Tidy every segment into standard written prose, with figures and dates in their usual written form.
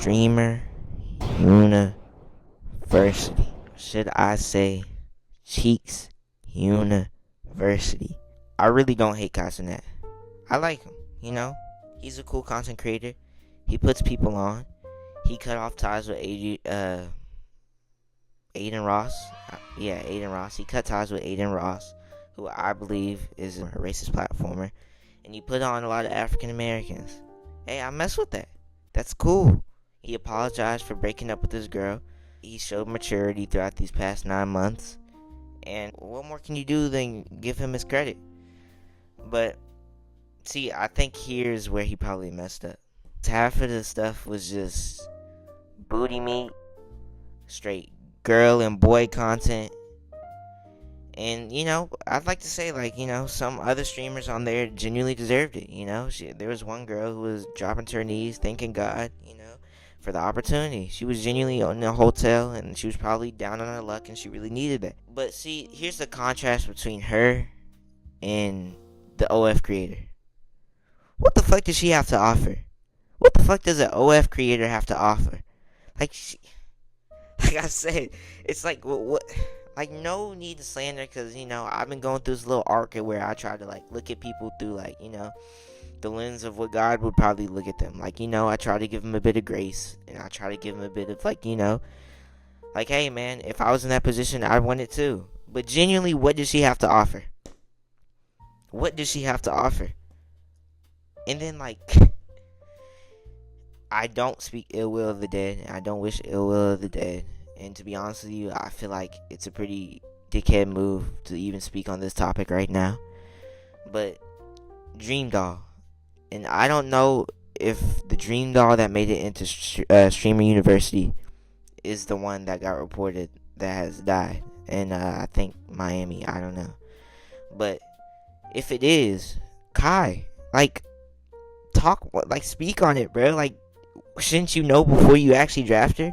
Streamer University. Should I say Cheeks University? I really don't hate Castanet. I like him, you know? He's a cool content creator. He puts people on. He cut off ties with Aiden Ross. Yeah, Aiden Ross. He cut ties with Aiden Ross, who I believe is a racist platformer. And he put on a lot of African Americans. Hey, I mess with that. That's cool. He apologized for breaking up with his girl. He showed maturity throughout these past 9 months. And what more can you do than give him his credit? But, see, I think here's where he probably messed up. Half of the stuff was just booty meat, straight girl and boy content. And, I'd like to say, some other streamers on there genuinely deserved it, there was one girl who was dropping to her knees, thanking God, for the opportunity. She was genuinely in a hotel, and she was probably down on her luck, and she really needed that. But, see, here's the contrast between her and the OF creator. What the fuck does she have to offer? What the fuck does an OF creator have to offer? Like I said, it's like, what? Like, no need to slander, because, I've been going through this little arc where I try to, look at people through, the lens of what God would probably look at them. I try to give them a bit of grace, and I try to give them a bit of, hey, man, if I was in that position, I'd want it too. But genuinely, what does she have to offer? What does she have to offer? And then, I don't speak ill will of the dead. I don't wish ill will of the dead. And to be honest with you, I feel like it's a pretty dickhead move to even speak on this topic right now. But Dream Doll. And I don't know if the Dream Doll that made it into Streamer University is the one that got reported that has died. And I think Miami. I don't know. But if it is, Kai, speak on it, bro. Shouldn't you know before you actually draft her?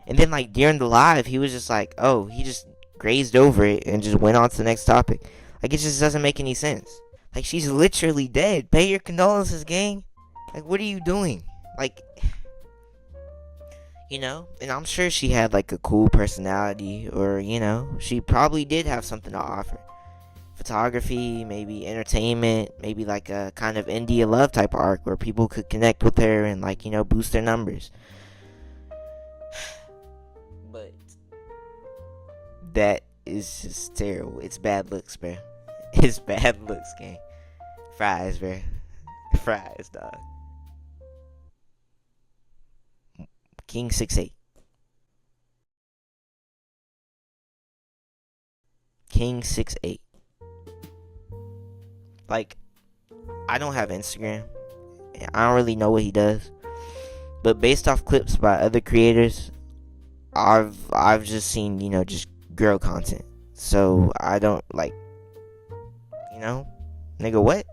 And then, during the live, he was just he just grazed over it and just went on to the next topic. It just doesn't make any sense. She's literally dead. Pay your condolences, gang. What are you doing? And I'm sure she had, a cool personality, or, she probably did have something to offer. Photography, maybe entertainment, maybe a kind of India Love type of arc where people could connect with her and, boost their numbers. But that is just terrible. It's bad looks, bro. It's bad looks, gang. Fries, bro. Fries, dog. King 6'8". King 6'8". I don't have Instagram. I don't really know what he does. But based off clips by other creators, I've just seen, just girl content. So I don't nigga, what?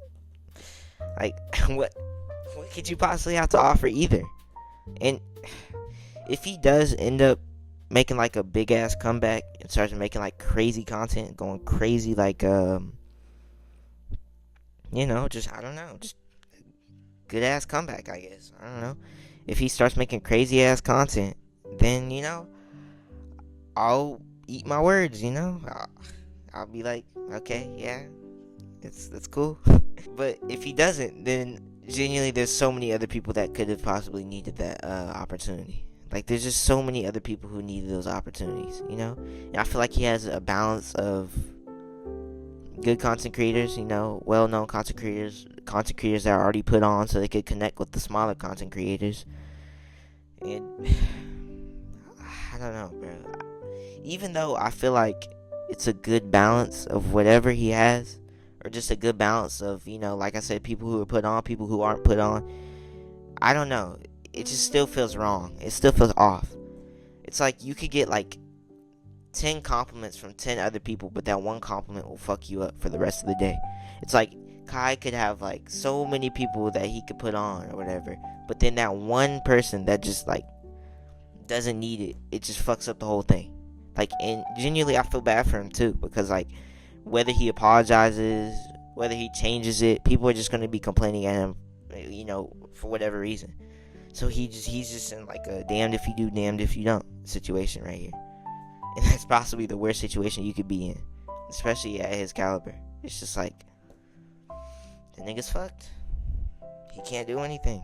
What could you possibly have to offer either? And if he does end up making a big ass comeback and starts making crazy content, going crazy just I don't know, just good ass comeback, I guess. I don't know. If he starts making crazy ass content, then I'll eat my words. I'll be okay, yeah, that's cool. But if he doesn't, then genuinely there's so many other people that could have possibly needed that opportunity. There's just so many other people who needed those opportunities, And I feel like he has a balance of good content creators, well-known content creators that are already put on so they could connect with the smaller content creators. And I don't know, bro. Even though I feel like it's a good balance of whatever he has, or just a good balance of, like I said, people who are put on, people who aren't put on, I don't know. It just still feels wrong. It still feels off. It's you could get 10 compliments from 10 other people, but that one compliment will fuck you up for the rest of the day. It's Kai could have so many people that he could put on or whatever, but then that one person that just doesn't need it, it just fucks up the whole thing. And genuinely I feel bad for him too, because whether he apologizes, whether he changes it, people are just going to be complaining at him, for whatever reason. So he's just in like a damned if you do, damned if you don't situation right here. And that's possibly the worst situation you could be in, especially at his caliber. It's just like, the nigga's fucked. He can't do anything.